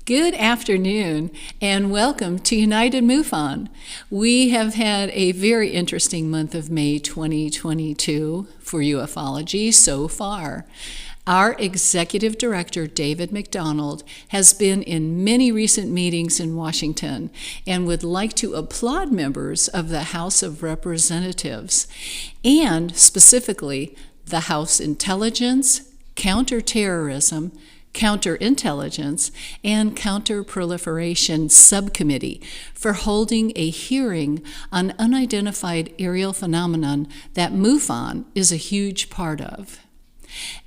Good afternoon and welcome to United MUFON. We have had a very interesting month of May 2022 for ufology so far. Our executive director, David McDonald, has been in many recent meetings in Washington and would like to applaud members of the House of Representatives and specifically the House Intelligence, Counterterrorism, Counterintelligence, and Counterproliferation Subcommittee for holding a hearing on unidentified aerial phenomenon that MUFON is a huge part of.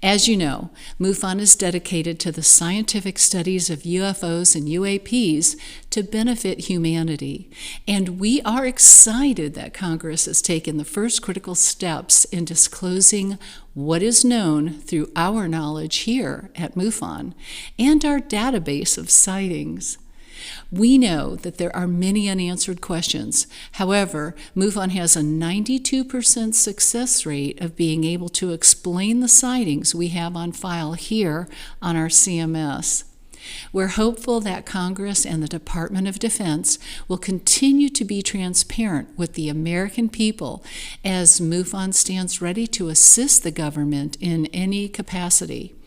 As you know, MUFON is dedicated to the scientific studies of UFOs and UAPs to benefit humanity, and we are excited that Congress has taken the first critical steps in disclosing what is known through our knowledge here at MUFON and our database of sightings. We know that there are many unanswered questions. However, MUFON has a 92% success rate of being able to explain the sightings we have on file here on our CMS. We're hopeful that Congress and the Department of Defense will continue to be transparent with the American people as MUFON stands ready to assist the government in any capacity.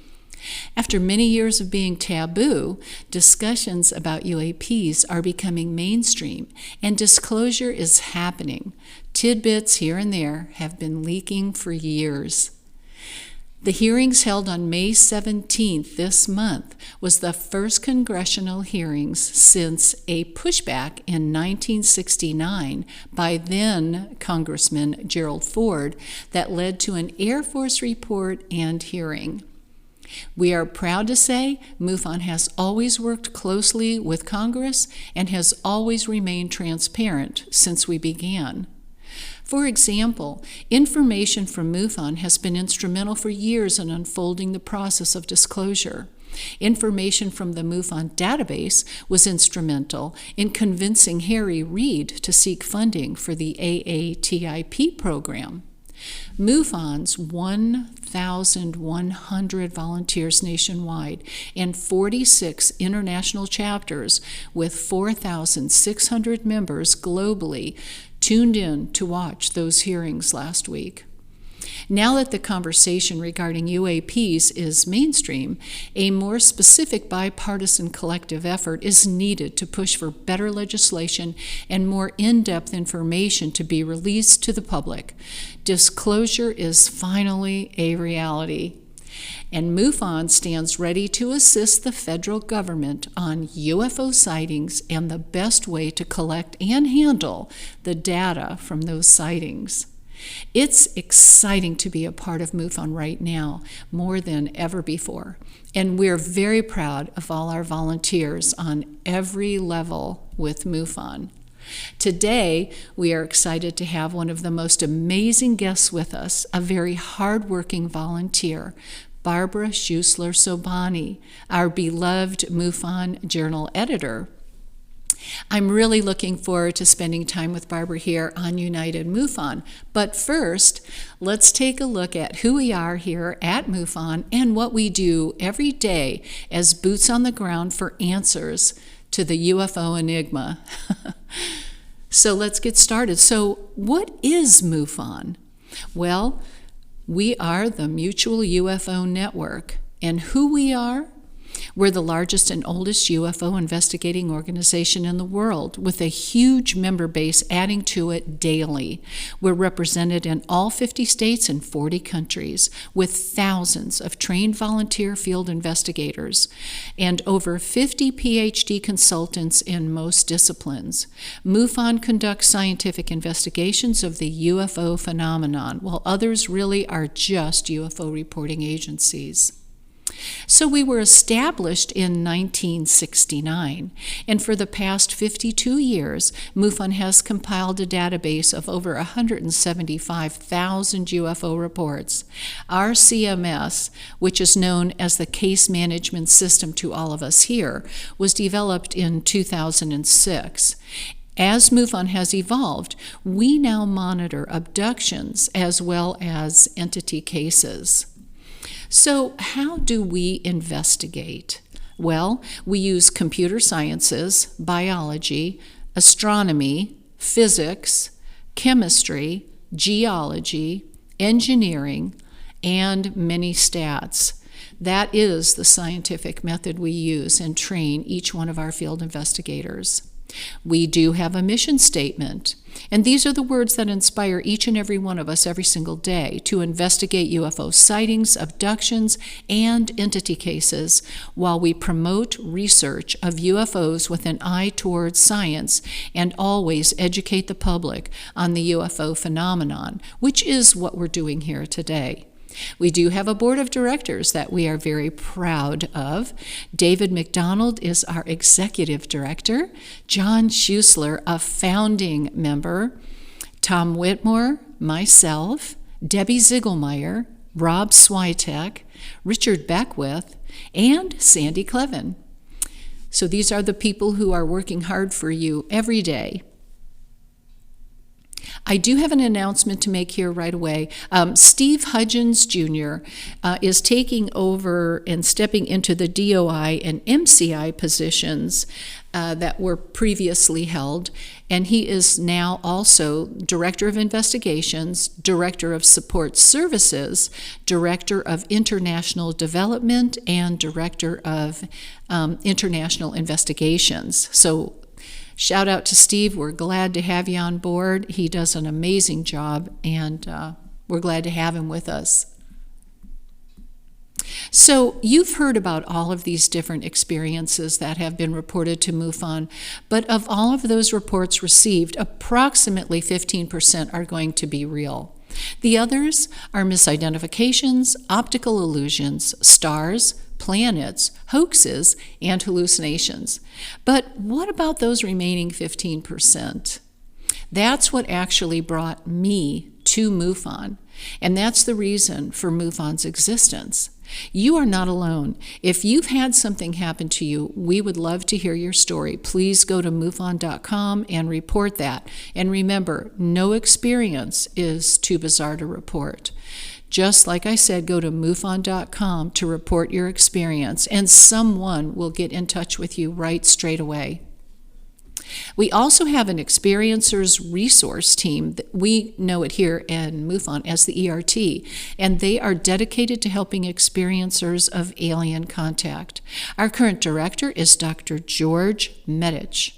After many years of being taboo, discussions about UAPs are becoming mainstream, and disclosure is happening. Tidbits here and there have been leaking for years. The hearings held on May 17th this month was the first congressional hearings since a pushback in 1969 by then Congressman Gerald Ford that led to an Air Force report and hearing. We are proud to say MUFON has always worked closely with Congress and has always remained transparent since we began. For example, information from MUFON has been instrumental for years in unfolding the process of disclosure. Information from the MUFON database was instrumental in convincing Harry Reid to seek funding for the AATIP program. MUFON's 1,100 volunteers nationwide and 46 international chapters with 4,600 members globally tuned in to watch those hearings last week. Now that the conversation regarding UAPs is mainstream, a more specific bipartisan collective effort is needed to push for better legislation and more in-depth information to be released to the public. Disclosure is finally a reality. And MUFON stands ready to assist the federal government on UFO sightings and the best way to collect and handle the data from those sightings. It's exciting to be a part of MUFON right now, more than ever before. And we're very proud of all our volunteers on every level with MUFON. Today, we are excited to have one of the most amazing guests with us, a very hardworking volunteer, Barbara Schuessler Sobhani, our beloved MUFON Journal editor. I'm really looking forward to spending time with Barbara here on United MUFON. But first, let's take a look at who we are here at MUFON and what we do every day as boots on the ground for answers to the UFO enigma. So let's get started. So what is MUFON? Well, we are the Mutual UFO Network. And who we are? We're the largest and oldest UFO investigating organization in the world, with a huge member base adding to it daily. We're represented in all 50 states and 40 countries, with thousands of trained volunteer field investigators and over 50 PhD consultants in most disciplines. MUFON conducts scientific investigations of the UFO phenomenon, while others really are just UFO reporting agencies. So we were established in 1969, and for the past 52 years, MUFON has compiled a database of over 175,000 UFO reports. Our CMS, which is known as the Case Management System to all of us here, was developed in 2006. As MUFON has evolved, we now monitor abductions as well as entity cases. So how do we investigate? Well, we use computer sciences, biology, astronomy, physics, chemistry, geology, engineering, and many stats. That is the scientific method we use and train each one of our field investigators. We do have a mission statement, and these are the words that inspire each and every one of us every single day to investigate UFO sightings, abductions, and entity cases while we promote research of UFOs with an eye towards science and always educate the public on the UFO phenomenon, which is what we're doing here today. We do have a board of directors that we are very proud of. David McDonald is our executive director, John Schuessler, a founding member, Tom Whitmore, myself, Debbie Ziegelmeyer, Rob Switek, Richard Beckwith, and Sandy Clevin. So these are the people who are working hard for you every day. I do have an announcement to make here right away. Steve Hudgens Jr. Is taking over and stepping into the DOI and MCI positions that were previously held, and he is now also Director of Investigations, Director of Support Services, Director of International Development, and Director of International Investigations. So shout out to Steve. We're glad to have you on board. He does an amazing job, and we're glad to have him with us. So you've heard about all of these different experiences that have been reported to MUFON, but of all of those reports received, approximately 15% are going to be real. The others are misidentifications, optical illusions, stars, planets, hoaxes, and hallucinations. But what about those remaining 15%? That's what actually brought me to MUFON, and that's the reason for MUFON's existence. You are not alone. If you've had something happen to you, we would love to hear your story. Please go to MUFON.com and report that. And remember, no experience is too bizarre to report. Just like I said, go to MUFON.com to report your experience, and someone will get in touch with you right straight away. We also have an experiencers resource team. We know it here in MUFON as the ERT, and they are dedicated to helping experiencers of alien contact. Our current director is Dr. George Medich.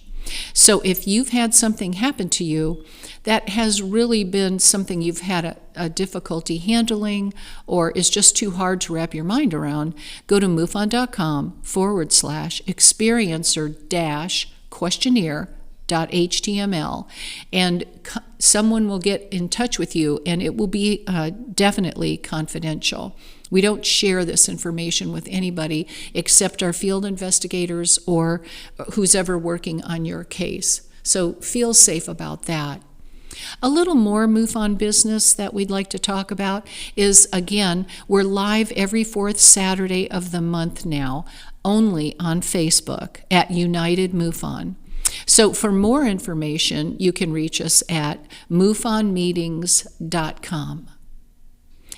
So if you've had something happen to you that has really been something you've had a difficulty handling or is just too hard to wrap your mind around, go to MUFON.com/experiencer-questionnaire.html, and someone will get in touch with you, and it will be definitely confidential. We don't share this information with anybody except our field investigators or who's ever working on your case. So feel safe about that. A little more MUFON business that we'd like to talk about is, again, we're live every fourth Saturday of the month now, only on Facebook at United MUFON. So for more information, you can reach us at MUFONmeetings.com.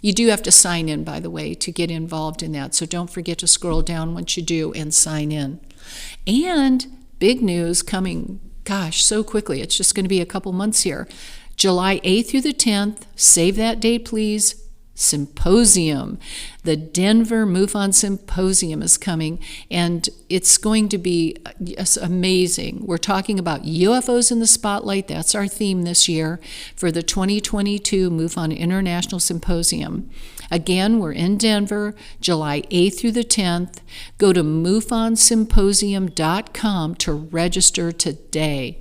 You do have to sign in, by the way, to get involved in that. So don't forget to scroll down once you do and sign in. And big news coming, so quickly. It's just going to be a couple months here. July 8th through the 10th, save that date, please. Symposium. The Denver MUFON Symposium is coming, and it's going to be amazing. We're talking about UFOs in the spotlight. That's our theme this year for the 2022 MUFON International Symposium. Again, we're in Denver, July 8th through the 10th. Go to MUFONsymposium.com to register today.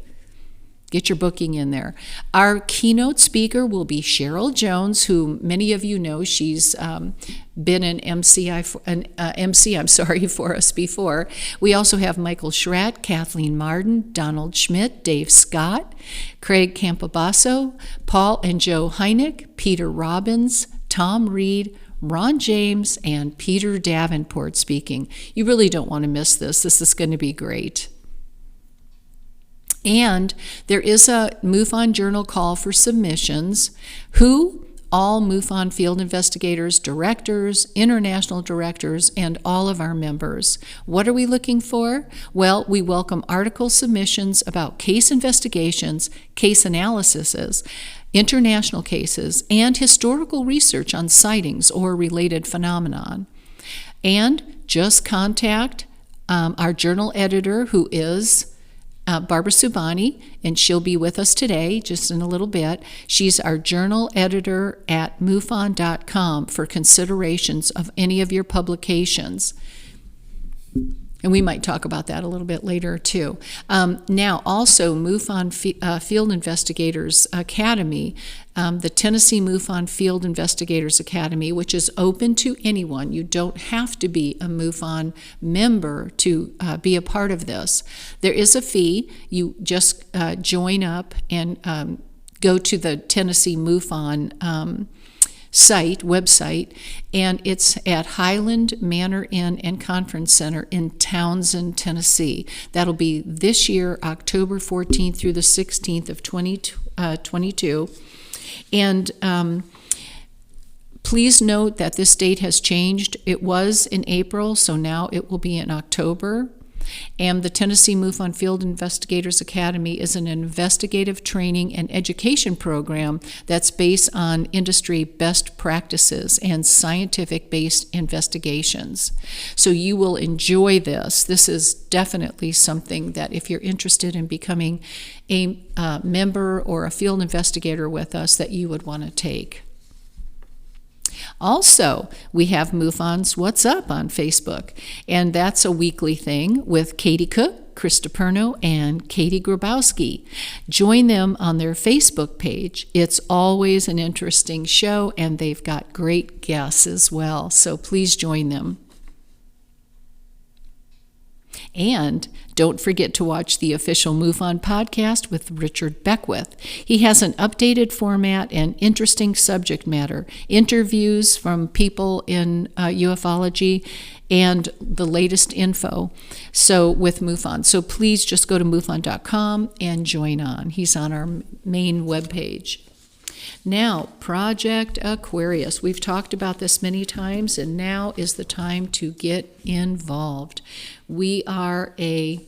Get your booking in there. Our keynote speaker will be Cheryl Jones, who many of you know. She's been an MC for us before. We also have Michael Schratt, Kathleen Martin, Donald Schmidt, Dave Scott, Craig Campobasso, Paul and Joe Hynek, Peter Robbins, Tom Reed, Ron James, and Peter Davenport speaking. You really don't want to miss this. This is going to be great. And there is a MUFON Journal call for submissions. All MUFON field investigators, directors, international directors, and all of our members. What are we looking for? Well, we welcome article submissions about case investigations, case analyses, international cases, and historical research on sightings or related phenomenon. And just contact our journal editor, who is Barbara Schuessler, and she'll be with us today just in a little bit. She's our journal editor at MUFON.com for considerations of any of your publications. And we might talk about that a little bit later, too. Now, also, MUFON Field Investigators Academy, the Tennessee MUFON Field Investigators Academy, which is open to anyone. You don't have to be a MUFON member to be a part of this. There is a fee. You just join up and go to the Tennessee MUFON website, and it's at Highland Manor Inn and Conference Center in Townsend, Tennessee. That'll be this year, October 14th through the 16th of 2022. And please note that this date has changed. It was in April, so now it will be in October. And the Tennessee MUFON Field Investigators Academy is an investigative training and education program that's based on industry best practices and scientific-based investigations. So you will enjoy this. This is definitely something that if you're interested in becoming a member or a field investigator with us, that you would want to take. Also, we have MUFON's What's Up on Facebook, and that's a weekly thing with Katie Cook, Chris DiPerno, and Katie Grabowski. Join them on their Facebook page. It's always an interesting show, and they've got great guests as well, so please join them. And don't forget to watch the official MUFON podcast with Richard Beckwith. He has an updated format and interesting subject matter, interviews from people in ufology, and the latest info with MUFON. So please just go to MUFON.com and join on. He's on our main webpage. Now, Project Aquarius. We've talked about this many times, and now is the time to get involved. We are a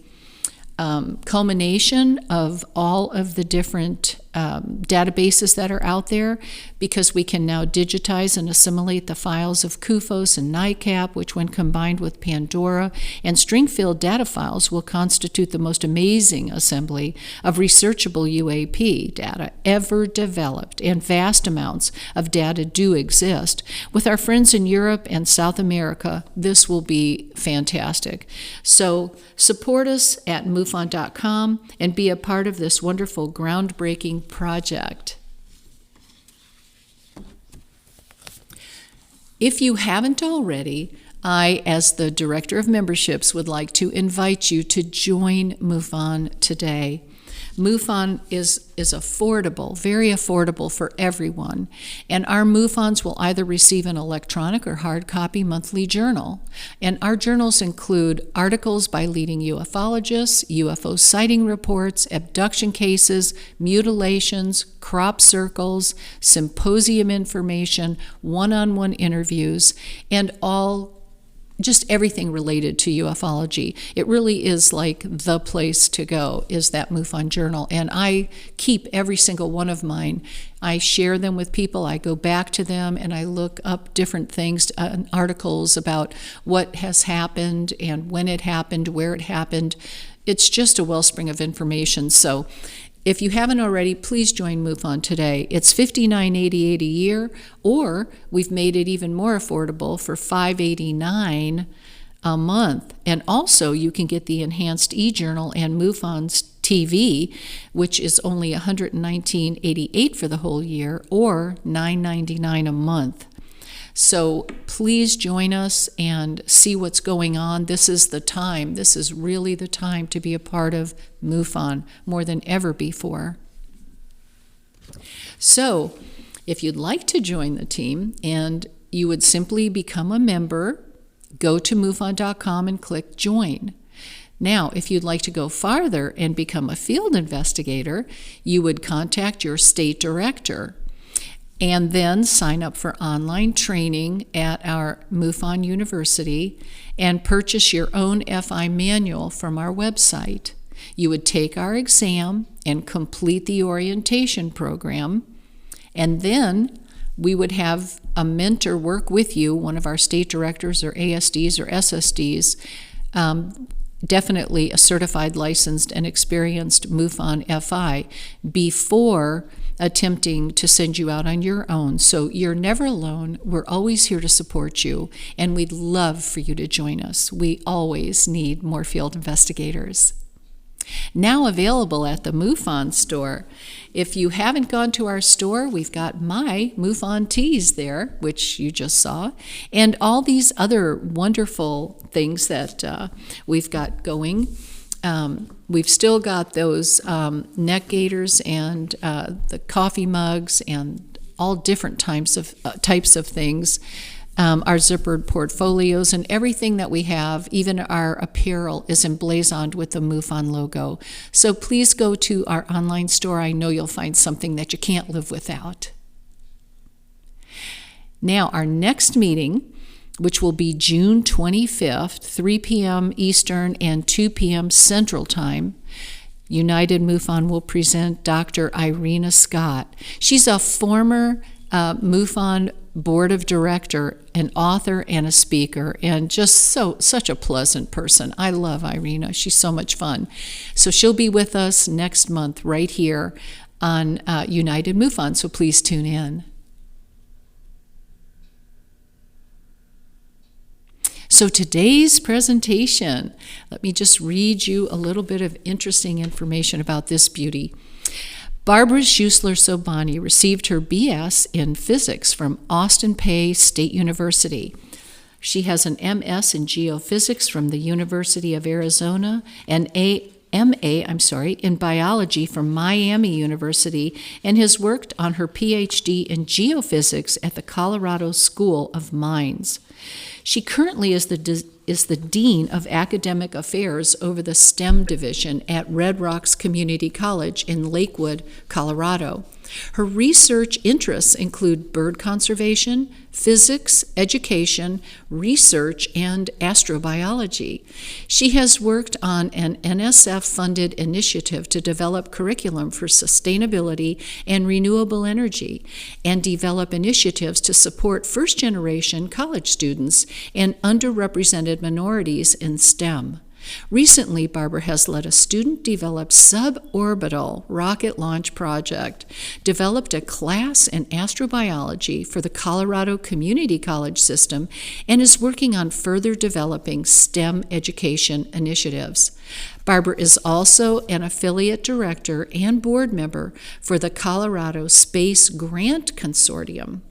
culmination of all of the different databases that are out there, because we can now digitize and assimilate the files of CUFOS and NICAP, which when combined with Pandora and string-filled data files will constitute the most amazing assembly of researchable UAP data ever developed, and vast amounts of data do exist. With our friends in Europe and South America, this will be fantastic. So support us at MUFON.com and be a part of this wonderful, groundbreaking project. If you haven't already, I, as the Director of Memberships, would like to invite you to join MUFON today. MUFON is affordable, very affordable for everyone. And our MUFONs will either receive an electronic or hard copy monthly journal. And our journals include articles by leading ufologists, UFO sighting reports, abduction cases, mutilations, crop circles, symposium information, one-on-one interviews, and just everything related to ufology. It really is like the place to go, is that MUFON Journal. And I keep every single one of mine. I share them with people. I go back to them and I look up different things, articles about what has happened and when it happened, where it happened. It's just a wellspring of information. So if you haven't already, please join MUFON today. It's $59.88 a year, or we've made it even more affordable for $5.89 a month. And also, you can get the enhanced e-journal and MUFON's TV, which is only $119.88 for the whole year, or $9.99 a month. So please join us and see what's going on. This is the time. This is really the time to be a part of MUFON more than ever before. So if you'd like to join the team, and you would simply become a member, go to MUFON.com and click Join. Now, if you'd like to go farther and become a field investigator, you would contact your state director and then sign up for online training at our MUFON University and purchase your own FI manual from our website. You would take our exam and complete the orientation program, and then we would have a mentor work with you, one of our state directors or ASDs or SSDs, definitely a certified, licensed, and experienced MUFON FI, before attempting to send you out on your own. So you're never alone. We're always here to support you, and we'd love for you to join us. We always need more field investigators. Now available at the MUFON store. If you haven't gone to our store, we've got my MUFON tees there, which you just saw, and all these other wonderful things that we've got going. We've still got those neck gaiters and the coffee mugs and all different types of things. Our zippered portfolios and everything that we have, even our apparel, is emblazoned with the MUFON logo. So please go to our online store. I know you'll find something that you can't live without. Now, our next meeting, which will be June 25th, 3 p.m. Eastern and 2 p.m. Central Time, United MUFON will present Dr. Irena Scott. She's a former MUFON board of director, an author, and a speaker, and just such a pleasant person. I love Irena. She's so much fun. So she'll be with us next month right here on United MUFON, so please tune in. So today's presentation, let me just read you a little bit of interesting information about this beauty. Barbara Schuessler Sobhani received her BS in physics from Austin Peay State University. She has an MS in geophysics from the University of Arizona, and MA in biology from Miami University, and has worked on her PhD in geophysics at the Colorado School of Mines. She currently is the Dean of Academic Affairs over the STEM division at Red Rocks Community College in Lakewood, Colorado. Her research interests include bird conservation, physics, education, research, and astrobiology. She has worked on an NSF-funded initiative to develop curriculum for sustainability and renewable energy, and develop initiatives to support first-generation college students and underrepresented minorities in STEM. Recently, Barbara has led a student-developed suborbital rocket launch project, developed a class in astrobiology for the Colorado Community College system, and is working on further developing STEM education initiatives. Barbara is also an affiliate director and board member for the Colorado Space Grant Consortium.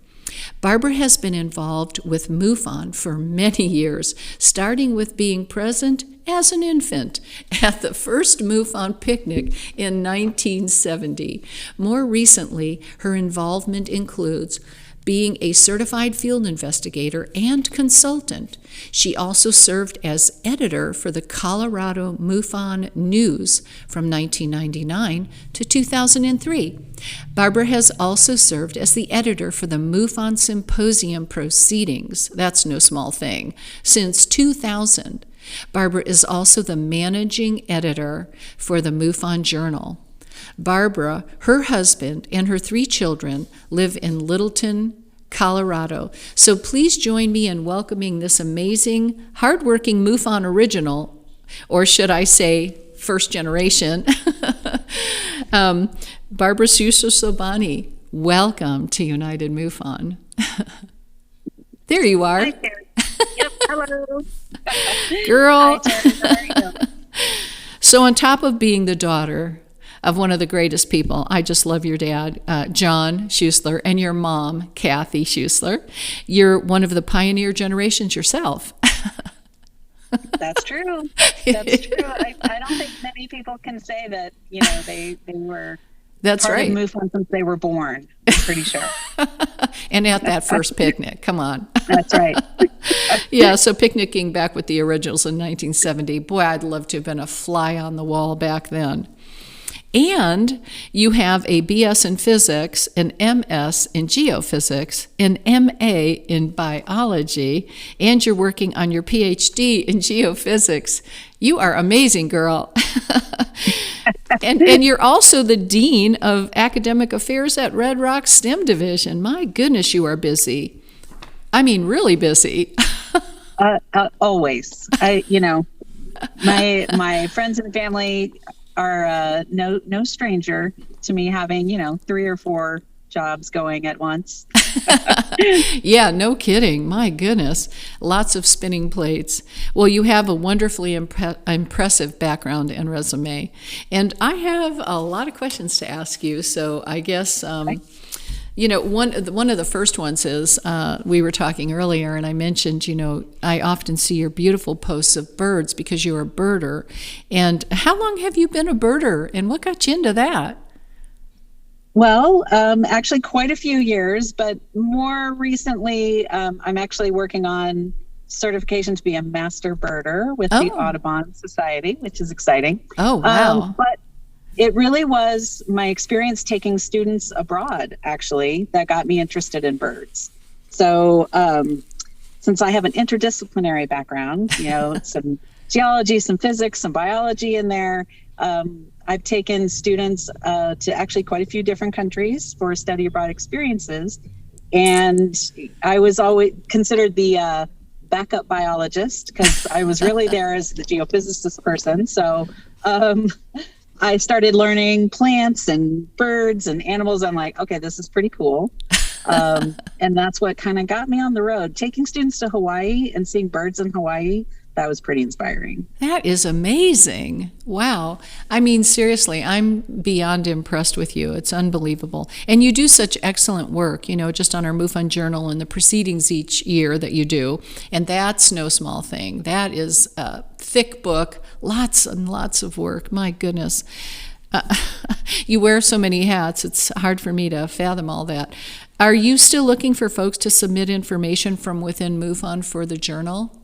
Barbara has been involved with MUFON for many years, starting with being present as an infant at the first MUFON picnic in 1970. More recently, her involvement includes being a certified field investigator and consultant. She also served as editor for the Colorado MUFON News from 1999 to 2003. Barbara has also served as the editor for the MUFON Symposium Proceedings, that's no small thing, since 2000. Barbara is also the managing editor for the MUFON Journal. Barbara, her husband, and her 3 children live in Littleton, Colorado. So please join me in welcoming this amazing, hardworking MUFON original, or should I say first generation, Barbara Schuessler Sobhani. Welcome to United MUFON. There you are. Hi, Terry. Yep, hello. Girl. Hi, Terry. How are you? So on top of being the daughter of one of the greatest people, I just love your dad, John Schuessler, and your mom, Kathy Schuessler. You're one of the pioneer generations yourself. That's true. That's true. I don't think many people can say that, they were That's part right. of MUFON since they were born. I'm pretty sure. And at that first picnic, come on. That's right. Yeah, so picnicking back with the originals in 1970. Boy, I'd love to have been a fly on the wall back then. And you have a BS in physics, an MS in geophysics, an MA in biology, and you're working on your PhD in geophysics. You are amazing, girl. and you're also the Dean of Academic Affairs at Red Rock STEM Division. My goodness, you are busy. I mean, really busy. Always. My friends and family are no stranger to me having 3 or 4 jobs going at once. Yeah, no kidding. My goodness. Lots of spinning plates. Well, you have a wonderfully impressive background and resume. And I have a lot of questions to ask you. So I guess, one of the first ones is, we were talking earlier and I mentioned, I often see your beautiful posts of birds because you're a birder. And how long have you been a birder and what got you into that? Well, actually quite a few years, but more recently, I'm actually working on certification to be a master birder with the Audubon Society, which is exciting. Oh, wow. But it really was my experience taking students abroad, actually, that got me interested in birds. So since I have an interdisciplinary background, some geology, some physics, some biology in there, I've taken students to actually quite a few different countries for study abroad experiences. And I was always considered the backup biologist because I was really there as the geophysicist person. So I started learning plants and birds and animals. I'm like, okay, this is pretty cool. And that's what kind of got me on the road. Taking students to Hawaii and seeing birds in Hawaii, that was pretty inspiring. That is amazing. Wow. I mean, seriously, I'm beyond impressed with you. It's unbelievable. And you do such excellent work, just on our MUFON Journal and the proceedings each year that you do. And that's no small thing. That is a thick book, lots and lots of work. My goodness. You wear so many hats, it's hard for me to fathom all that. Are you still looking for folks to submit information from within MUFON for the journal?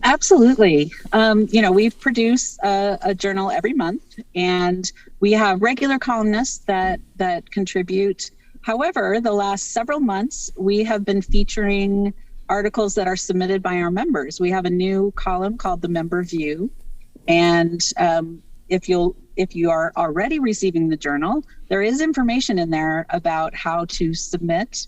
Absolutely. We've produced a journal every month, and we have regular columnists that contribute. However, the last several months, we have been featuring articles that are submitted by our members. We have a new column called the Member View, and if you are already receiving the journal, there is information in there about how to submit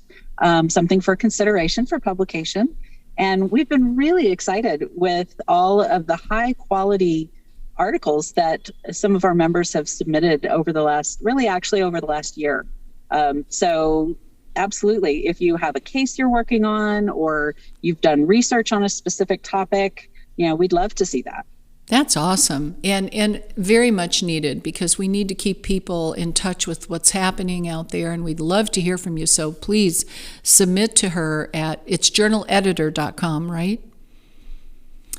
something for consideration for publication. And we've been really excited with all of the high quality articles that some of our members have submitted over the last year. So absolutely, if you have a case you're working on or you've done research on a specific topic, we'd love to see that. That's awesome, and very much needed, because we need to keep people in touch with what's happening out there, and we'd love to hear from you. So please submit to her at itsjournaleditor.com, right?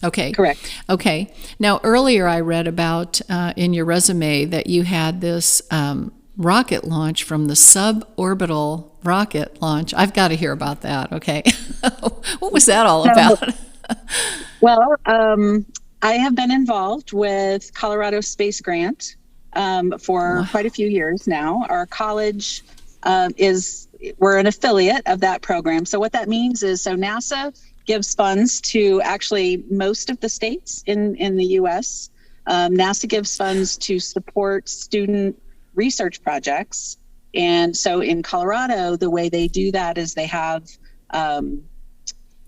Okay. Correct. Okay. Now, earlier I read about in your resume that you had this rocket launch from the suborbital rocket launch. I've got to hear about that. Okay. What was that all about? Well, I have been involved with Colorado Space Grant for quite a few years now. Our college we're an affiliate of that program. So what that means is, so NASA gives funds to actually most of the states in the U.S. NASA gives funds to support student research projects. And so in Colorado, the way they do that is they have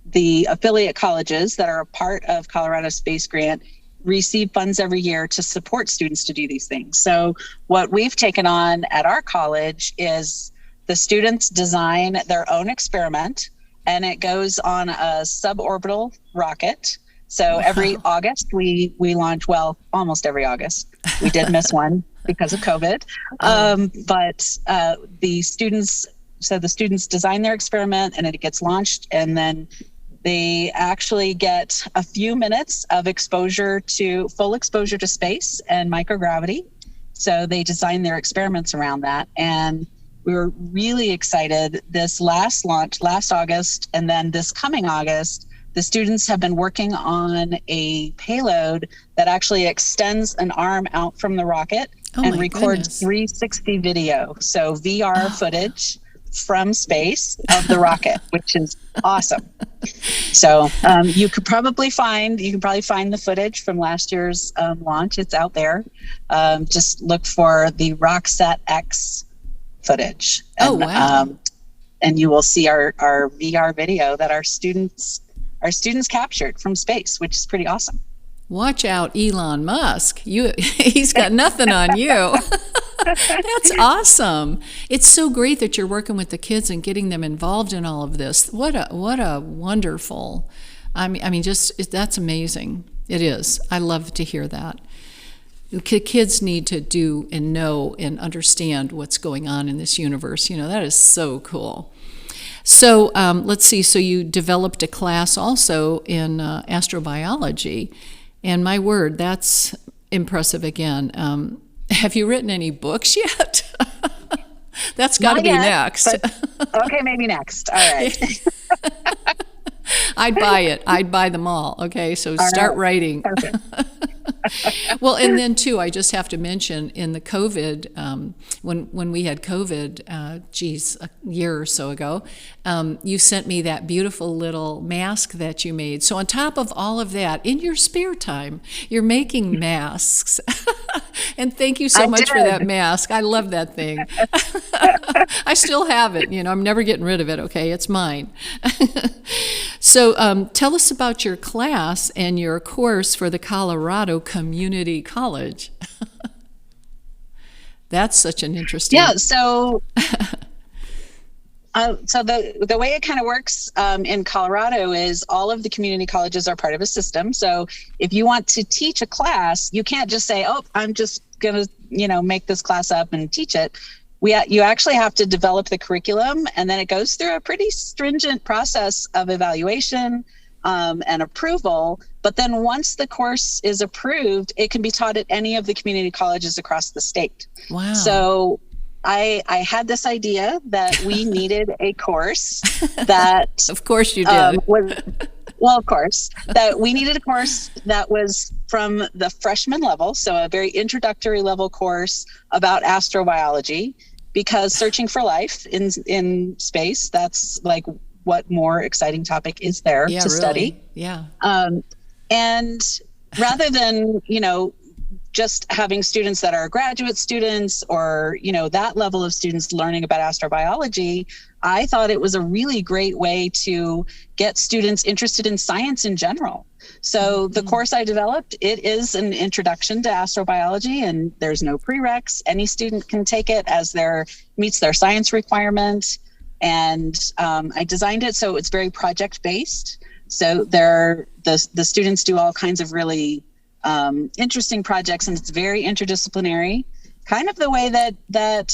the affiliate colleges that are a part of Colorado Space Grant receive funds every year to support students to do these things. So what we've taken on at our college is the students design their own experiment, and it goes on a suborbital rocket. So every August we launch, well, almost every August. We did miss one because of COVID. But the students design their experiment and it gets launched, and then they actually get a few minutes of full exposure to space and microgravity. So they design their experiments around that. And we were really excited this last launch, last August, and then this coming August, the students have been working on a payload that actually extends an arm out from the rocket and records 360 video. So VR footage from space of the rocket, which is awesome. So you could probably find the footage from last year's launch. It's out there. Just look for the Rocksat X footage. And, wow. And you will see our VR video that our students captured from space, which is pretty awesome. Watch out, Elon Musk. He's got nothing on you. That's awesome. It's so great that you're working with the kids and getting them involved in all of this. What a wonderful, just that's amazing. It is. I love to hear that. Kids need to do and know and understand what's going on in this universe. That is so cool. So let's see. So you developed a class also in astrobiology. And my word, that's impressive again. Have you written any books yet? That's got to be next. Okay, maybe next. All right. I'd buy it. I'd buy them all. Okay, so start writing. Perfect. Well, and then too, I just have to mention in the COVID, when we had COVID, a year or so ago, you sent me that beautiful little mask that you made. So on top of all of that, in your spare time, you're making masks. And thank you so much for that mask. I love that thing. I still have it. I'm never getting rid of it. Okay, it's mine. So tell us about your class and your course for the Colorado Community College. That's such an interesting. Yeah. So the way it kind of works in Colorado is all of the community colleges are part of a system. So if you want to teach a class, you can't just say, "Oh, I'm just gonna make this class up and teach it." You actually have to develop the curriculum, and then it goes through a pretty stringent process of evaluation and approval. But then once the course is approved, it can be taught at any of the community colleges across the state. Wow. So I had this idea that we needed a course that... Of course you did. Of course, that we needed a course that was from the freshman level, so a very introductory level course about astrobiology, because searching for life in space, that's like what more exciting topic is there to study. Yeah. And rather than, just having students that are graduate students or, that level of students learning about astrobiology, I thought it was a really great way to get students interested in science in general. So the course I developed, it is an introduction to astrobiology, and there's no prereqs. Any student can take it as meets their science requirement. And I designed it so it's very project based. So the students do all kinds of really interesting projects, and it's very interdisciplinary. Kind of the way that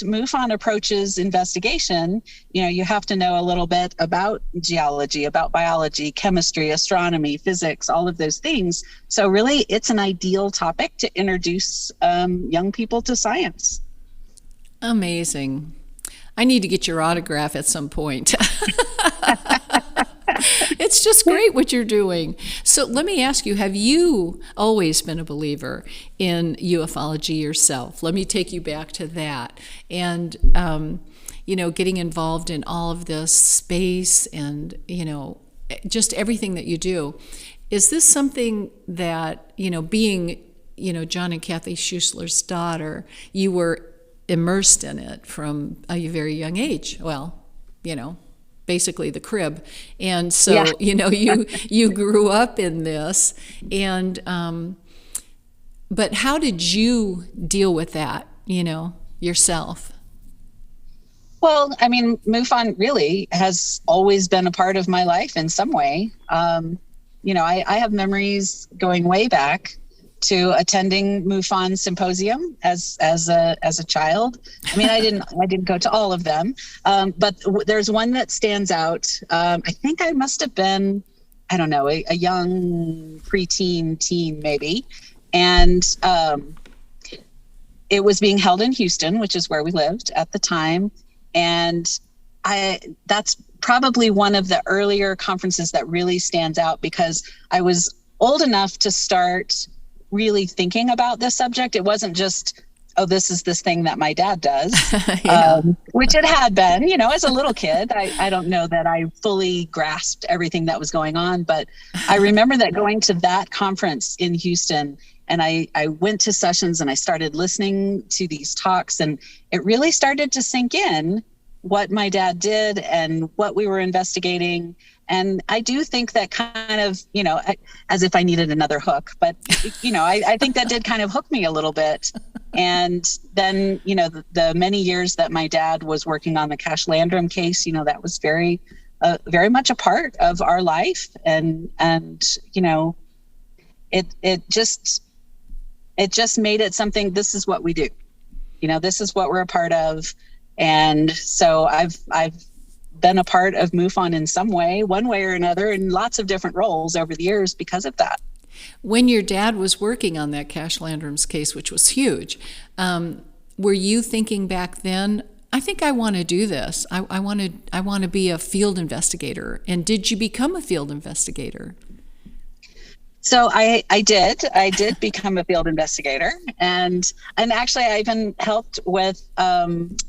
MUFON approaches investigation. You have to know a little bit about geology, about biology, chemistry, astronomy, physics, all of those things. So really, it's an ideal topic to introduce young people to science. Amazing. I need to get your autograph at some point. It's just great what you're doing. So let me ask you, have you always been a believer in ufology yourself? Let me take you back to that. And, getting involved in all of this space and, just everything that you do. Is this something that, being, John and Kathy Schuessler's daughter, you were immersed in it from a very young age? Well, basically the crib. And so, you grew up in this. And, but how did you deal with that, yourself? Well, I mean, MUFON really has always been a part of my life in some way. I have memories going way back to attending MUFON symposium as a child. I mean, I didn't go to all of them, but there's one that stands out. I think I must have been, I don't know, a young preteen, teen maybe, and it was being held in Houston, which is where we lived at the time, and that's probably one of the earlier conferences that really stands out because I was old enough to start really thinking about this subject. It wasn't just, oh, this is this thing that my dad does, which it had been, as a little kid. I don't know that I fully grasped everything that was going on, but I remember that going to that conference in Houston, and I went to sessions and I started listening to these talks, and it really started to sink in what my dad did and what we were investigating. And I do think that kind of, as if I needed another hook, but, I think that did kind of hook me a little bit. And then, the many years that my dad was working on the Cash Landrum case, that was very much a part of our life. And it just made it something, this is what we do. This is what we're a part of. And so I've been a part of MUFON in some way, one way or another, in lots of different roles over the years because of that. When your dad was working on that Cash Landrum's case, which was huge, were you thinking back then, I think I want to do this. I want to be a field investigator. And did you become a field investigator? So I did become a field investigator, and actually I even helped with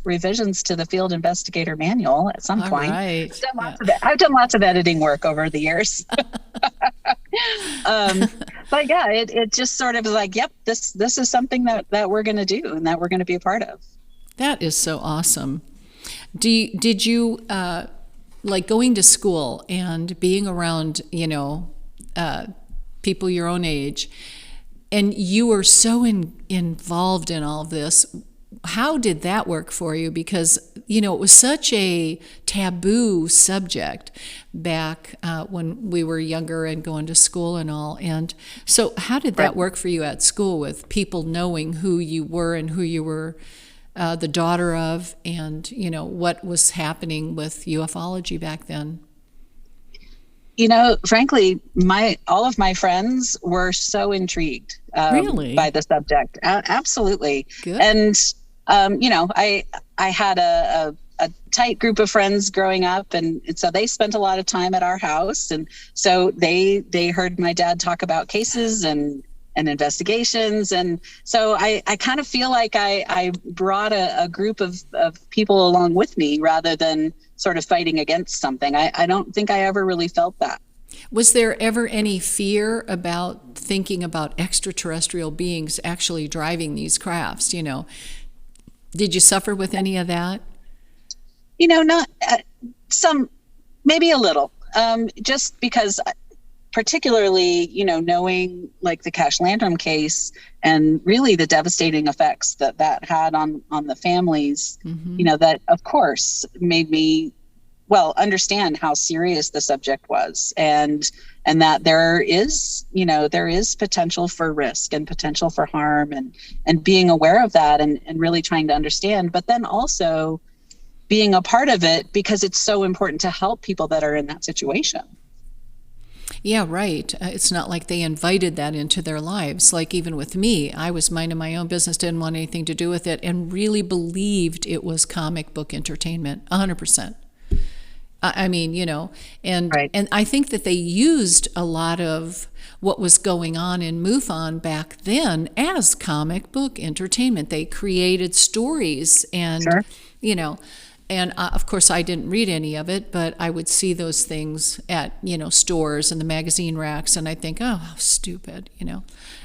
revisions to the field investigator manual at some point. Right. I've done lots of editing work over the years. But yeah, it just sort of like, yep, this is something that we're going to do and that we're going to be a part of. That is so awesome. Did you like going to school and being around, people your own age, and you were so involved in all of this? How did that work for you? Because, it was such a taboo subject back when we were younger and going to school and all. And so how did that work for you at school with people knowing who you were and who you were the daughter of, and, what was happening with ufology back then? Frankly, all of my friends were so intrigued really? By the subject. Absolutely. Good. And, I had a tight group of friends growing up, and so they spent a lot of time at our house. And so they heard my dad talk about cases and investigations. And so I kind of feel like I brought a group of people along with me rather than sort of fighting against something. I don't think I ever really felt that. Was there ever any fear about thinking about extraterrestrial beings actually driving these crafts? Did you suffer with any of that? Not some, maybe a little, just because particularly, knowing like the Cash Landrum case and really the devastating effects that had on the families, that of course made me understand how serious the subject was, and that there is potential for risk and potential for harm, and being aware of that, and really trying to understand, but then also being a part of it because it's so important to help people that are in that situation. Yeah, right. It's not like they invited that into their lives. Like even with me, I was minding my own business, didn't want anything to do with it, and really believed it was comic book entertainment, 100%. I mean, and Right. and I think that they used a lot of what was going on in MUFON back then as comic book entertainment. They created stories, and Sure. And of course, I didn't read any of it, but I would see those things at, stores and the magazine racks, and I think, oh, how stupid,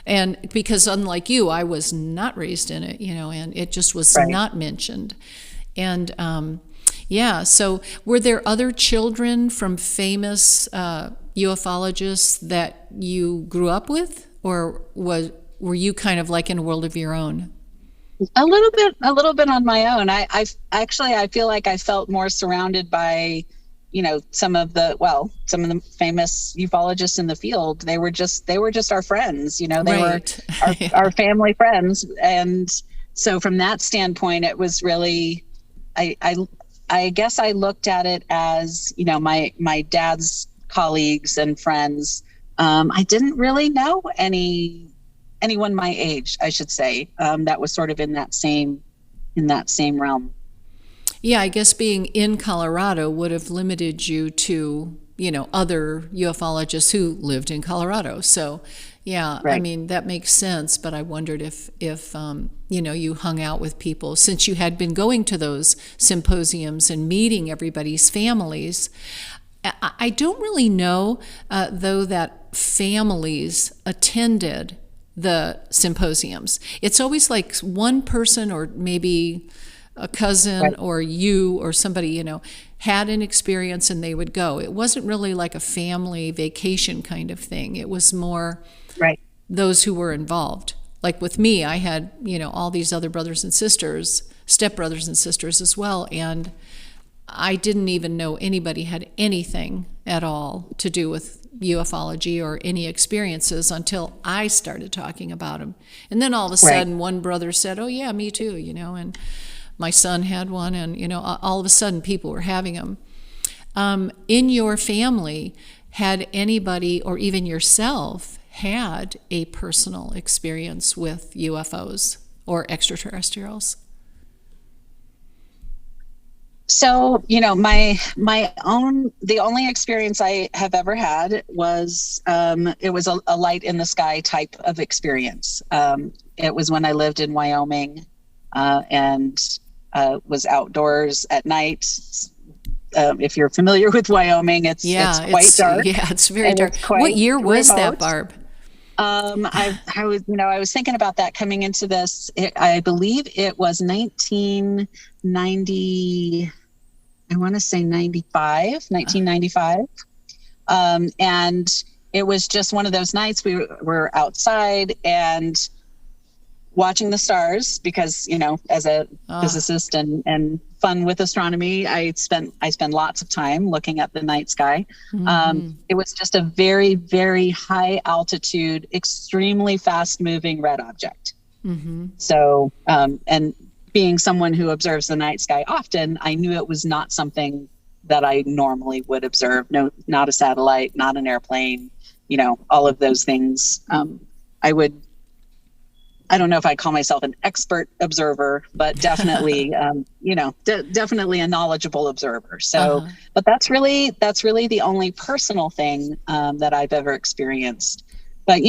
And because unlike you, I was not raised in it, and it just was Right. not mentioned. And yeah, so were there other children from famous ufologists that you grew up with, or were you kind of like in a world of your own? A little bit on my own. I feel like I felt more surrounded by, some of the famous ufologists in the field. They were just our friends, they Right. were our family friends. And so from that standpoint, it was really, I guess I looked at it as, my dad's colleagues and friends. I didn't really know anyone my age, I should say, that was sort of in that same realm. Yeah, I guess being in Colorado would have limited you to, other ufologists who lived in Colorado. So, yeah, Right. I mean, that makes sense. But I wondered if you hung out with people, since you had been going to those symposiums and meeting everybody's families. I don't really know, though, that families attended the symposiums. It's always like one person, or maybe a cousin, Right. or you or somebody, had an experience and they would go. It wasn't really like a family vacation kind of thing. It was more Right. those who were involved. Like with me, I had, all these other brothers and sisters, stepbrothers and sisters as well, and I didn't even know anybody had anything at all to do with ufology or any experiences until I started talking about them. And then all of a sudden, one brother said, "Oh yeah, me too," and my son had one, and all of a sudden people were having them. In your family, had anybody, or even yourself, had a personal experience with UFOs or extraterrestrials? So, the only experience I have ever had was, it was a light in the sky type of experience. It was when I lived in Wyoming, and was outdoors at night. If you're familiar with Wyoming, it's quite dark. Yeah, it's very dark. It's quite What year was that, remote. Barb? I was thinking about that coming into this. I believe it was 1990. I want to say 1995. And it was just one of those nights we were outside and watching the stars because, as a physicist and fun with astronomy, I spend lots of time looking at the night sky. Mm-hmm. It was just a very, very high altitude, extremely fast moving red object. Mm-hmm. So, and being someone who observes the night sky often, I knew it was not something that I normally would observe. No, not a satellite, not an airplane, all of those things. I don't know if I call myself an expert observer, but definitely, definitely a knowledgeable observer. So, but that's really the only personal thing that I've ever experienced. But,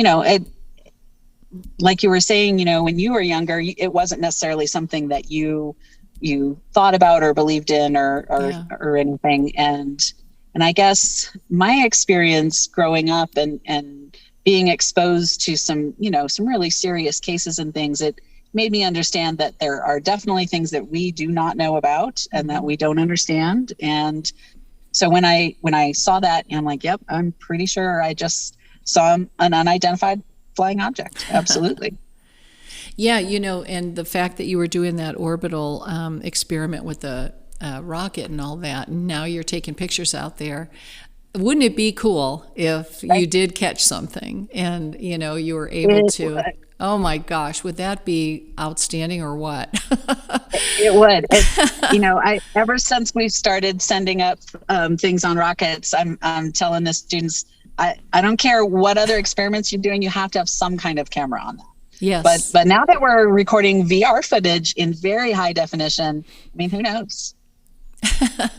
like you were saying, when you were younger, it wasn't necessarily something that you thought about or believed in or anything. And I guess my experience growing up and being exposed to some really serious cases and things, it made me understand that there are definitely things that we do not know about and that we don't understand. And so when I saw that, I'm like, yep, I'm pretty sure I just saw an unidentified flying object. Absolutely. Yeah, and the fact that you were doing that orbital experiment with the rocket and all that, and now you're taking pictures out there. Wouldn't it be cool if you did catch something and, you were able to... Oh my gosh, would that be outstanding or what? It would. Ever since we've started sending up things on rockets, I'm telling the students, I don't care what other experiments you're doing, you have to have some kind of camera on that. Yes. But now that we're recording VR footage in very high definition, who knows?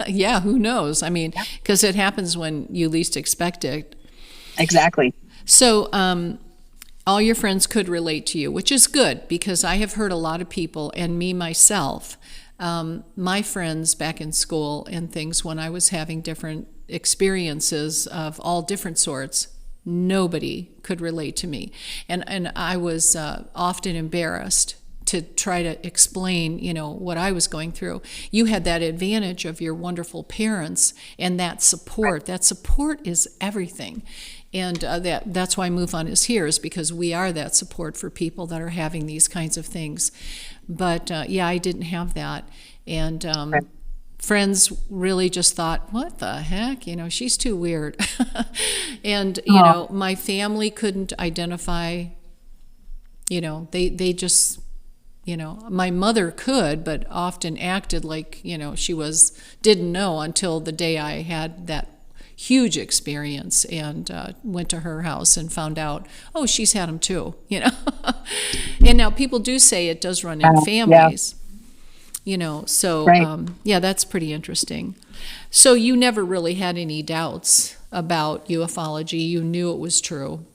Yeah, who knows? Because it happens when you least expect it. Exactly. So, all your friends could relate to you, which is good, because I have heard a lot of people, and me myself, my friends back in school and things, when I was having different experiences of all different sorts, nobody could relate to me. And I was often embarrassed to try to explain, what I was going through. You had that advantage of your wonderful parents and that support. That support is everything. And that's why MUFON is here, is because we are that support for people that are having these kinds of things. But I didn't have that. And friends really just thought, what the heck? She's too weird. And, my family couldn't identify, they just, my mother could, but often acted like, she didn't know until the day I had that huge experience and went to her house and found out, oh, she's had them too, And now people do say it does run in families, so right. That's pretty interesting. So you never really had any doubts about ufology. You knew it was true.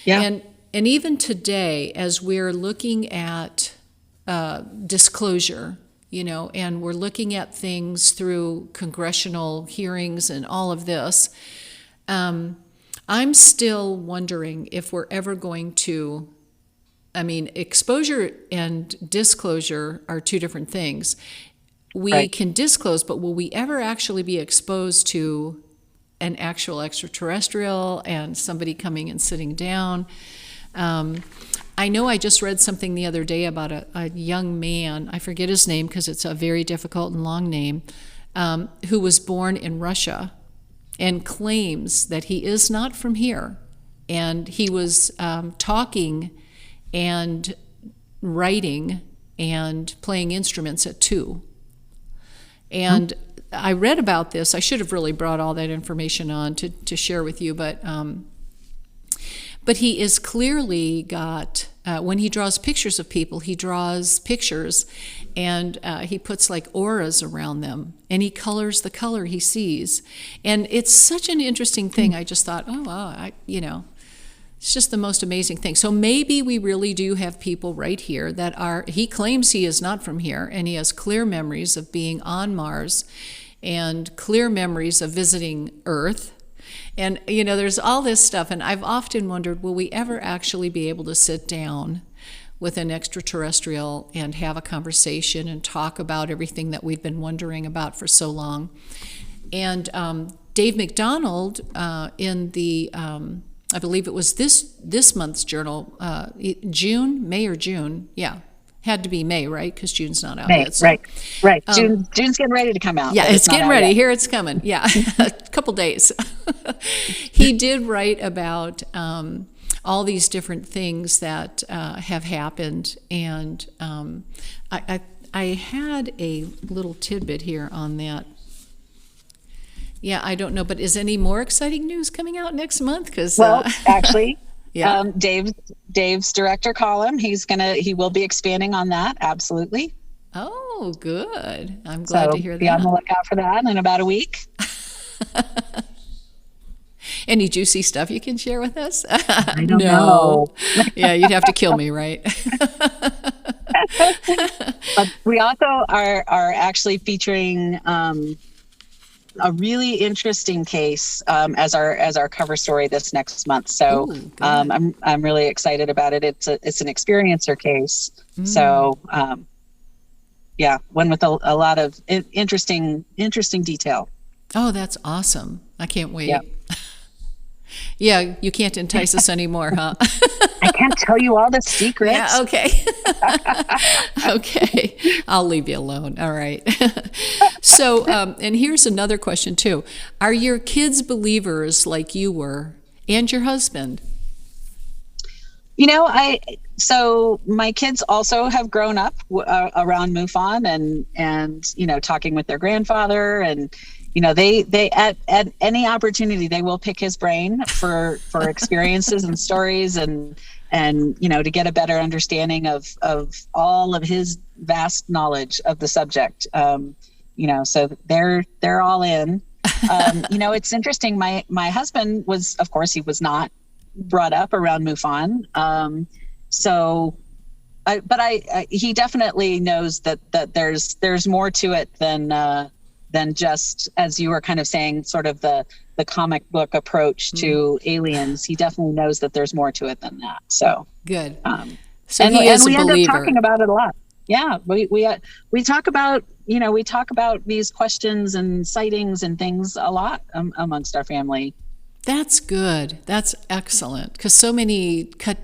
Yeah. And even today, as we're looking at disclosure, and we're looking at things through congressional hearings and all of this, I'm still wondering if we're ever going to, exposure and disclosure are two different things. We can disclose, but will we ever actually be exposed to an actual extraterrestrial and somebody coming and sitting down? I know I just read something the other day about a young man, I forget his name because it's a very difficult and long name, who was born in Russia and claims that he is not from here. And he was talking and writing and playing instruments at 2. And I read about this. I should have really brought all that information on to share with you, but he is clearly got, when he draws pictures of people, he draws pictures and he puts like auras around them and he colors the color he sees. And it's such an interesting thing. I just thought, oh, wow, it's just the most amazing thing. So maybe we really do have people right here that he claims he is not from here, and he has clear memories of being on Mars and clear memories of visiting Earth. And, there's all this stuff, and I've often wondered, will we ever actually be able to sit down with an extraterrestrial and have a conversation and talk about everything that we've been wondering about for so long? And Dave McDonald, in the, I believe it was this month's journal, May or June, had to be May, right? Because June's not out yet. So, right. June's getting ready to come out. Yeah, it's getting ready. Yet. Here it's coming. Yeah, a couple days. He did write about all these different things that have happened, and I had a little tidbit here on that. Yeah, I don't know, but is any more exciting news coming out next month? Actually. Yeah. Dave's director column, he will be expanding on that. Absolutely. Oh, good. I'm glad to hear that. Be on the lookout for that in about a week. Any juicy stuff you can share with us? I don't know. Yeah, you'd have to kill me, right? But we also are actually featuring a really interesting case as our cover story this next month. So I'm really excited about it. It's an experiencer case. So one with a lot of interesting detail. Oh, that's awesome. I can't wait. Yep. Yeah, you can't entice us anymore, huh? I can't tell you all the secrets. Yeah, okay. Okay. I'll leave you alone. All right. So, and here's another question too. Are your kids believers like you were and your husband? So my kids also have grown up around MUFON and talking with their grandfather, and they at any opportunity they will pick his brain for experiences and stories and to get a better understanding of all of his vast knowledge of the subject. So they're all in. It's interesting. My husband was, of course, he was not brought up around MUFON. He definitely knows that there's more to it than just, as you were kind of saying, sort of the comic book approach to aliens. He definitely knows that there's more to it than that. So good. So he is a believer. We end up talking about it a lot. Yeah, we talk about these questions and sightings and things a lot amongst our family. That's good. That's excellent, because so many cut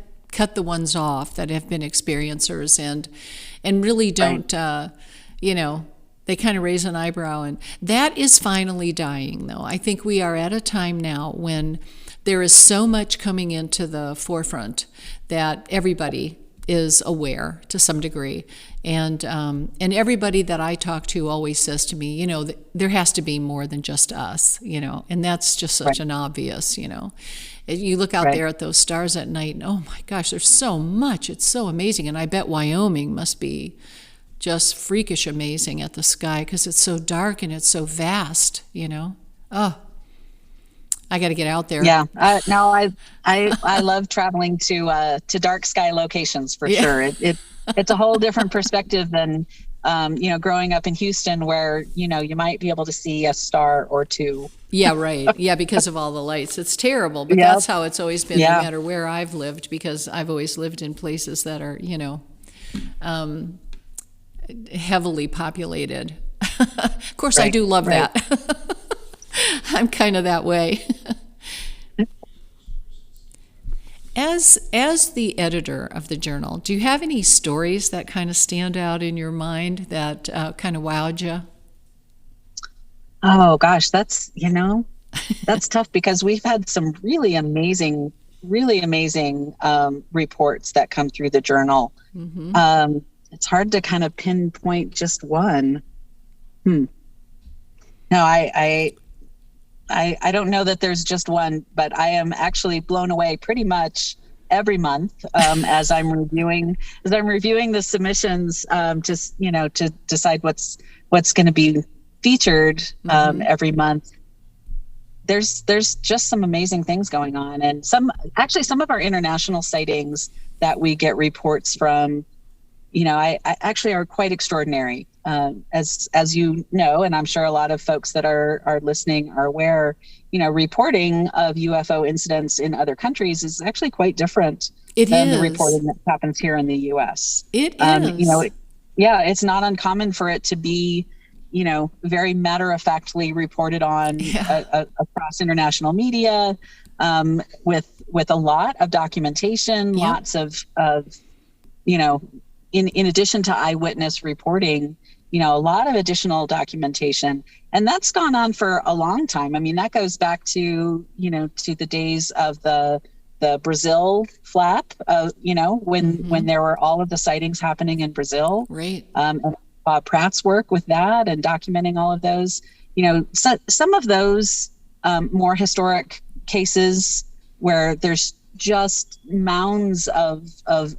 the ones off that have been experiencers and really don't, they kind of raise an eyebrow. And that is finally dying, though. I think we are at a time now when there is so much coming into the forefront that everybody is aware to some degree. And everybody that I talk to always says to me, there has to be more than just us, and that's just such an obvious, You look out there at those stars at night and, oh my gosh, there's so much. It's so amazing. And I bet Wyoming must be just freakish amazing at the sky because it's so dark and it's so vast, Oh, I got to get out there. Yeah. No, I love traveling to dark sky locations for sure. It's a whole different perspective than, growing up in Houston where, you might be able to see a star or two. Yeah, right. Yeah, because of all the lights. It's terrible, but that's how it's always been no matter where I've lived, because I've always lived in places that are, heavily populated. Of course, I do love that. I'm kind of that way. As the editor of the journal, do you have any stories that kind of stand out in your mind that kind of wowed you? Oh gosh, that's tough because we've had some really amazing reports that come through the journal. Mm-hmm. It's hard to kind of pinpoint just one. No, I don't know that there's just one, but I am actually blown away pretty much every month as I'm reviewing the submissions to decide what's going to be featured every month. There's just some amazing things going on, and some of our international sightings that we get reports from, I actually are quite extraordinary. As you know, and I'm sure a lot of folks that are listening are aware, reporting of UFO incidents in other countries is actually quite different than the reporting that happens here in the U.S. It is. It's not uncommon for it to be, very matter-of-factly reported on across international media, with a lot of documentation, lots of in addition to eyewitness reporting, a lot of additional documentation. And that's gone on for a long time. I mean, that goes back to the days of the Brazil flap, when there were all of the sightings happening in Brazil. Right. And Bob Pratt's work with that and documenting all of those, some of those more historic cases where there's just mounds of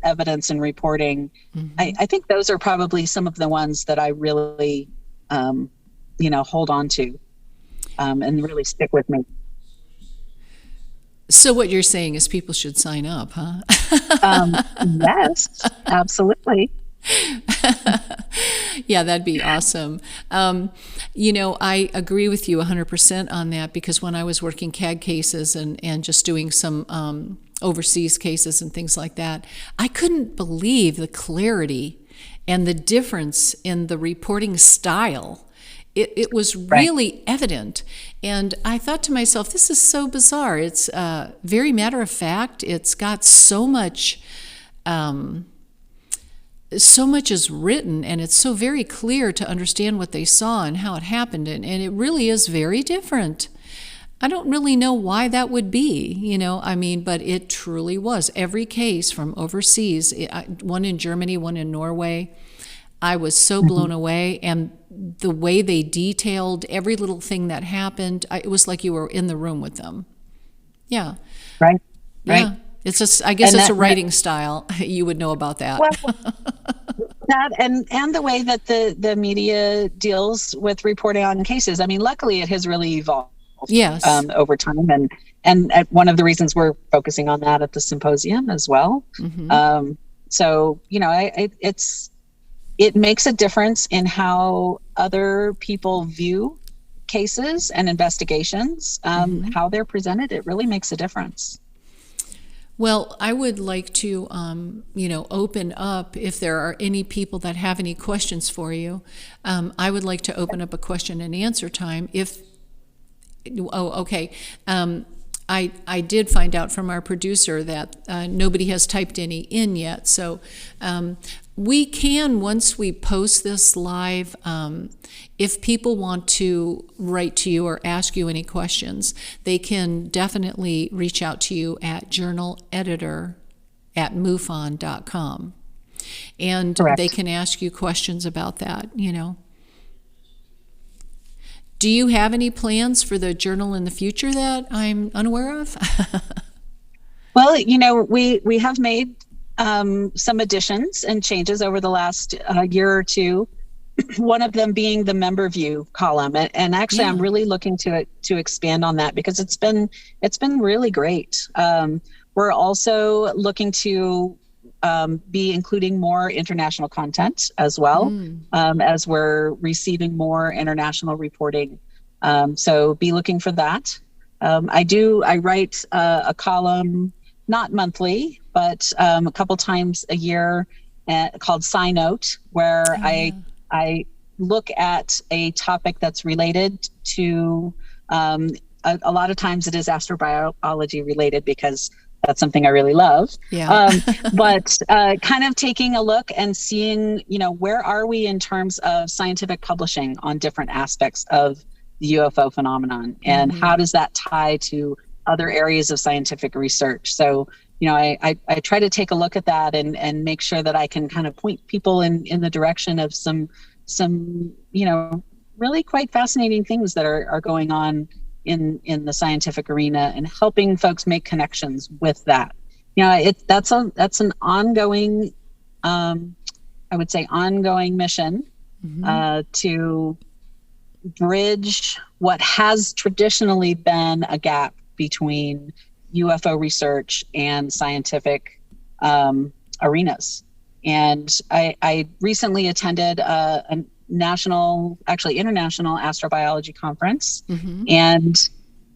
evidence and reporting. Mm-hmm. I think those are probably some of the ones that I really, hold on to and really stick with me. So what you're saying is people should sign up, huh? Yes, absolutely. Yeah, that'd be awesome. I agree with you 100% on that, because when I was working CAG cases and just doing some overseas cases and things like that, I couldn't believe the clarity and the difference in the reporting style. It was really evident. And I thought to myself, this is so bizarre. It's very matter of fact. It's got so much so much is written, and it's so very clear to understand what they saw and how it happened, and it really is very different. I don't really know why that would be, but it truly was. Every case from overseas, one in Germany, one in Norway, I was so blown away, and the way they detailed every little thing that happened, it was like you were in the room with them. Yeah. Right. Yeah. I guess it's a writing style. You would know about that. Well, that and the way that the media deals with reporting on cases. I mean, luckily it has really evolved. Yes. Over time, and one of the reasons we're focusing on that at the symposium as well. Mm-hmm. So it makes a difference in how other people view cases and investigations, how they're presented. It really makes a difference. Well, I would like to, open up, if there are any people that have any questions for you, I would like to open up a question and answer time. Okay. I did find out from our producer that nobody has typed any in yet. So we can, once we post this live, if people want to write to you or ask you any questions, they can definitely reach out to you at journaleditor@mufon.com. And Correct. They can ask you questions about that, Do you have any plans for the journal in the future that I'm unaware of? Well, we have made some additions and changes over the last year or two. One of them being the member view column, and actually, I'm really looking to expand on that because it's been really great. We're also looking to be including more international content as well, as we're receiving more international reporting. So be looking for that. I write a column, not monthly, but a couple times a year called Side Note, where I look at a topic that's related to, a lot of times it is astrobiology related because that's something I really love. Yeah. But kind of taking a look and seeing, where are we in terms of scientific publishing on different aspects of the UFO phenomenon, and how does that tie to other areas of scientific research? So, I try to take a look at that and make sure that I can kind of point people in the direction of some really quite fascinating things that are going on in the scientific arena, and helping folks make connections with that. That's an ongoing, I would say, ongoing mission to bridge what has traditionally been a gap between UFO research and scientific arenas. And I recently attended a international astrobiology conference, and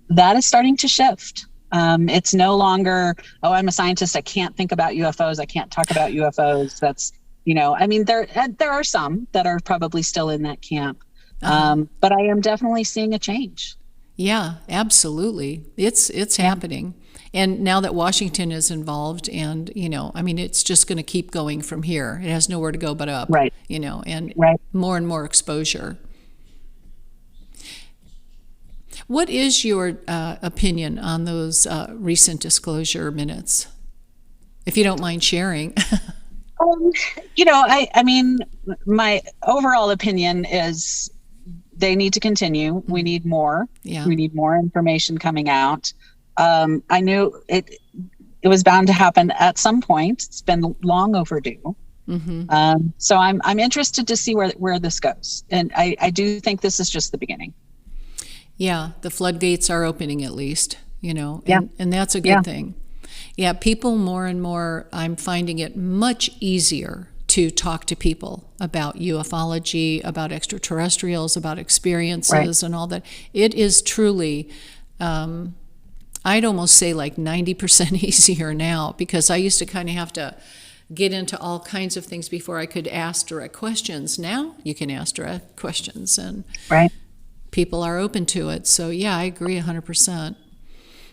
that is starting to shift. It's no longer, I'm a scientist, I can't think about UFOs, I can't talk about UFOs. That's, there are some that are probably still in that camp. But I am definitely seeing a change. Yeah, absolutely. It's happening. And now that Washington is involved, and, it's just going to keep going from here. It has nowhere to go but up, right. And right. more and more exposure. What is your opinion on those recent disclosure minutes, if you don't mind sharing? My overall opinion is they need to continue. We need more. Yeah. We need more information coming out. I knew it was bound to happen at some point. It's been long overdue. So I'm interested to see where this goes. And I do think this is just the beginning. Yeah, the floodgates are opening at least, and that's a good thing. Yeah, people more and more, I'm finding it much easier to talk to people about ufology, about extraterrestrials, about experiences and all that. It is truly, I'd almost say like 90% easier now, because I used to kind of have to get into all kinds of things before I could ask direct questions. Now you can ask direct questions, and people are open to it. So yeah, I agree 100%.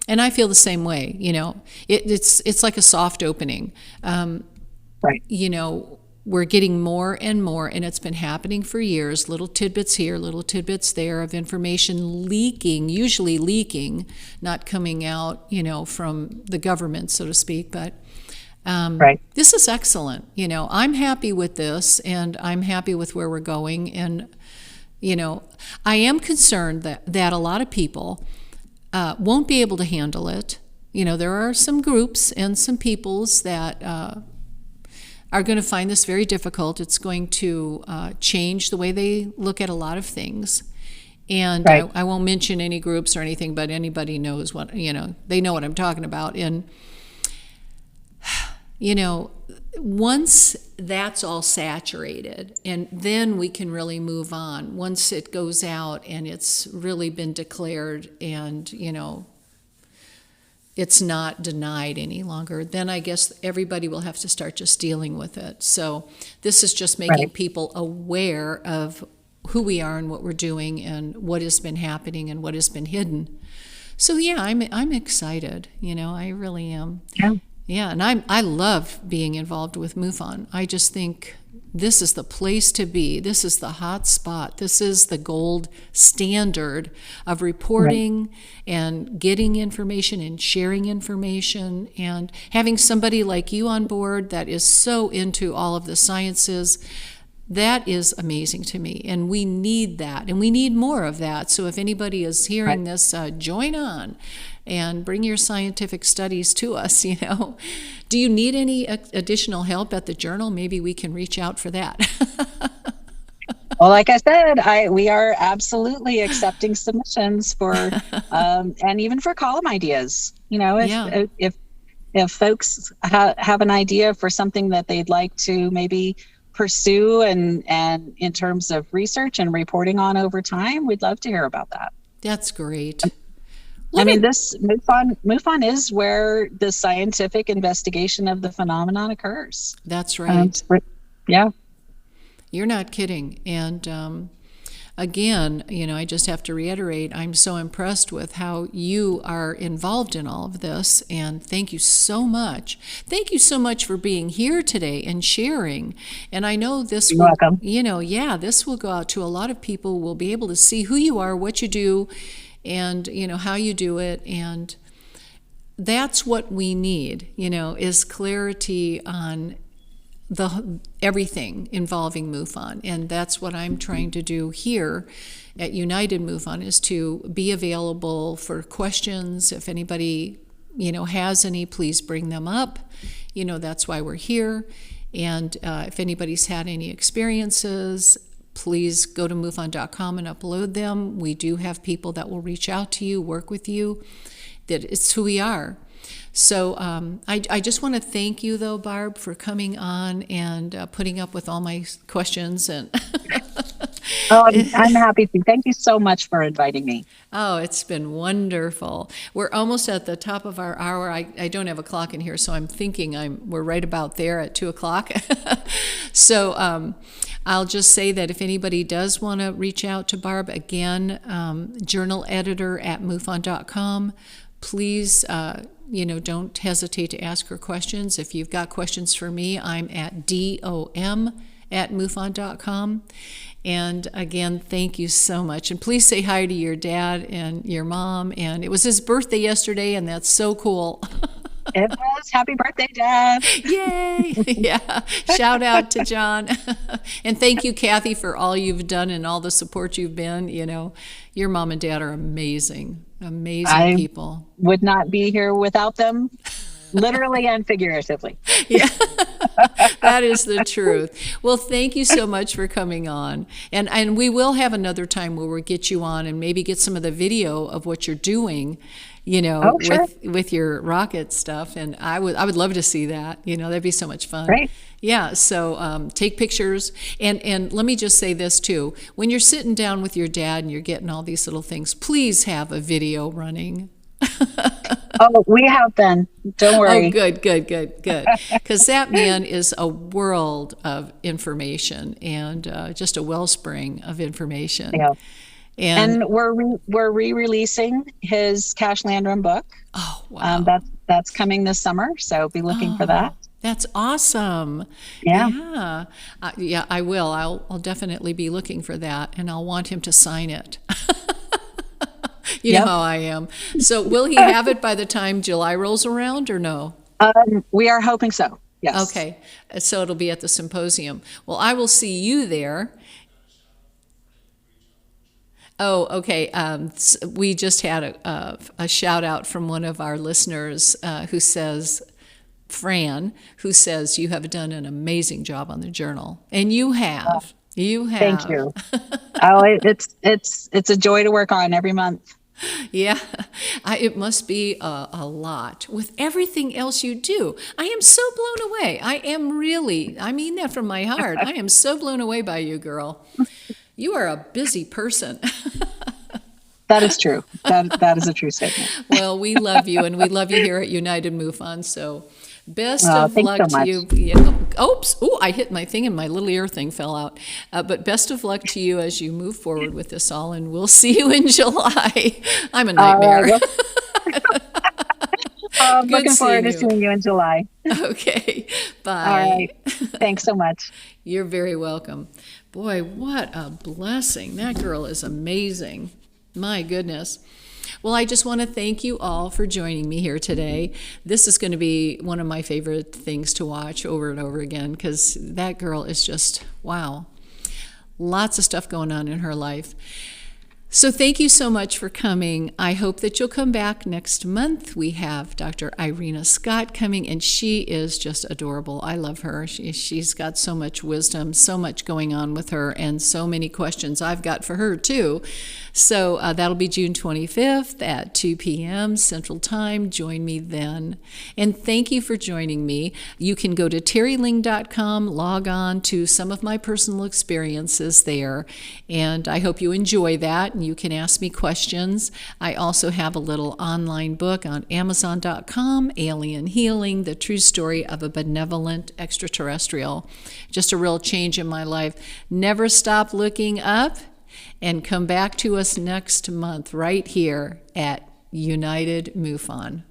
And I feel the same way. It's like a soft opening. we're getting more and more, and it's been happening for years, little tidbits here, little tidbits there of information leaking, usually leaking, not coming out, from the government, so to speak, but Right. this is excellent. I'm happy with this, and I'm happy with where we're going, and, I am concerned that a lot of people won't be able to handle it. There are some groups and some peoples that are going to find this very difficult. It's going to change the way they look at a lot of things. And Right. I won't mention any groups or anything, but anybody knows what, they know what I'm talking about. And, once that's all saturated, and then we can really move on. Once it goes out and it's really been declared and, it's not denied any longer, then I guess everybody will have to start just dealing with it. So this is just making Right. people aware of who we are and what we're doing and what has been happening and what has been hidden. So yeah, I'm excited. I really am. Yeah. Yeah, and I love being involved with MUFON. I just think this is the place to be. This is the hot spot. This is the gold standard of reporting Right. and getting information and sharing information, and having somebody like you on board that is so into all of the sciences. That is amazing to me, and we need that, and we need more of that. So if anybody is hearing Right. this, join on and bring your scientific studies to us. Do you need any additional help at the journal? Maybe we can reach out for that. Well, like I said, we are absolutely accepting submissions for, and even for column ideas. Yeah. If folks have an idea for something that they'd like to maybe pursue and in terms of research and reporting on over time, we'd love to hear about that. That's great. This MUFON is where the scientific investigation of the phenomenon occurs. That's right. Yeah. You're not kidding. And again, I just have to reiterate, I'm so impressed with how you are involved in all of this. And thank you so much. Thank you so much for being here today and sharing. And I know this You're will, welcome. this will go out to a lot of people. Will be able to see who you are, what you do, and how you do it. And that's what we need, is clarity on everything involving MUFON. And that's what I'm trying to do here at United MUFON, is to be available for questions. If anybody has any, please bring them up. That's why we're here. And if anybody's had any experiences, please go to MUFON.com and upload them. We do have people that will reach out to you, work with you. That it's who we are. So I just want to thank you, though, Barb, for coming on and putting up with all my questions. And I'm happy to. Thank you so much for inviting me. Oh, it's been wonderful. We're almost at the top of our hour. I don't have a clock in here, so I'm thinking we're right about there at 2:00. So I'll just say that if anybody does want to reach out to Barb, again, journal editor at MUFON.com, please, don't hesitate to ask her questions. If you've got questions for me, I'm at DOM@MUFON.com. And again, thank you so much. And please say hi to your dad and your mom. And it was his birthday yesterday, and that's so cool. It was. Happy birthday, Dad. Yay. Yeah. Shout out to John. And thank you, Kathy, for all you've done and all the support you've been. Your mom and dad are amazing, amazing people. Would not be here without them, literally and figuratively. Yeah, that is the truth. Well, thank you so much for coming on. And we will have another time where we'll get you on and maybe get some of the video of what you're doing, Sure. with your rocket stuff. And I would love to see that. That'd be so much fun. Great. Yeah, so take pictures. And let me just say this, too. When you're sitting down with your dad and you're getting all these little things, please have a video running. Oh, we have been. Don't worry. Oh, good. Because that man is a world of information and just a wellspring of information. Yeah. And we're re-releasing his Cache Landrum book. Oh, wow. That's coming this summer, so be looking for that. That's awesome. Yeah. Yeah. Yeah, I will. I'll definitely be looking for that, and I'll want him to sign it. You know Yep. how I am. So will he have it by the time July rolls around or no? We are hoping so. Yes. Okay. So it'll be at the symposium. Well, I will see you there. Oh, okay. We just had a shout out from one of our listeners who says, Fran, who says, you have done an amazing job on the journal. And you have. You have. Thank you. Oh, it's a joy to work on every month. Yeah, it must be a lot with everything else you do. I am so blown away. I mean that from my heart. I am so blown away by you, girl. You are a busy person. That is true. That is a true statement. Well, we love you, and we love you here at United MUFON. So best of Thanks luck so to much. you. Yeah. Oops. Oh, I hit my thing and my little ear thing fell out. But best of luck to you as you move forward with this all, and we'll see you in July. I'm a nightmare. Looking forward to seeing you in July. Okay. Bye. All right. Thanks so much. You're very welcome. Boy, what a blessing. That girl is amazing. My goodness. Well, I just want to thank you all for joining me here today. This is going to be one of my favorite things to watch over and over again because that girl is just, wow. Lots of stuff going on in her life. So thank you so much for coming. I hope that you'll come back next month. We have Dr. Irena Scott coming, and she is just adorable. I love her. She's got so much wisdom, so much going on with her, and so many questions I've got for her, too. So that'll be June 25th at 2 p.m. Central Time. Join me then. And thank you for joining me. You can go to terryling.com, log on to some of my personal experiences there, and I hope you enjoy that. And you can ask me questions. I also have a little online book on Amazon.com, Alien Healing, the true story of a benevolent extraterrestrial. Just a real change in my life. Never stop looking up, and come back to us next month right here at United MUFON.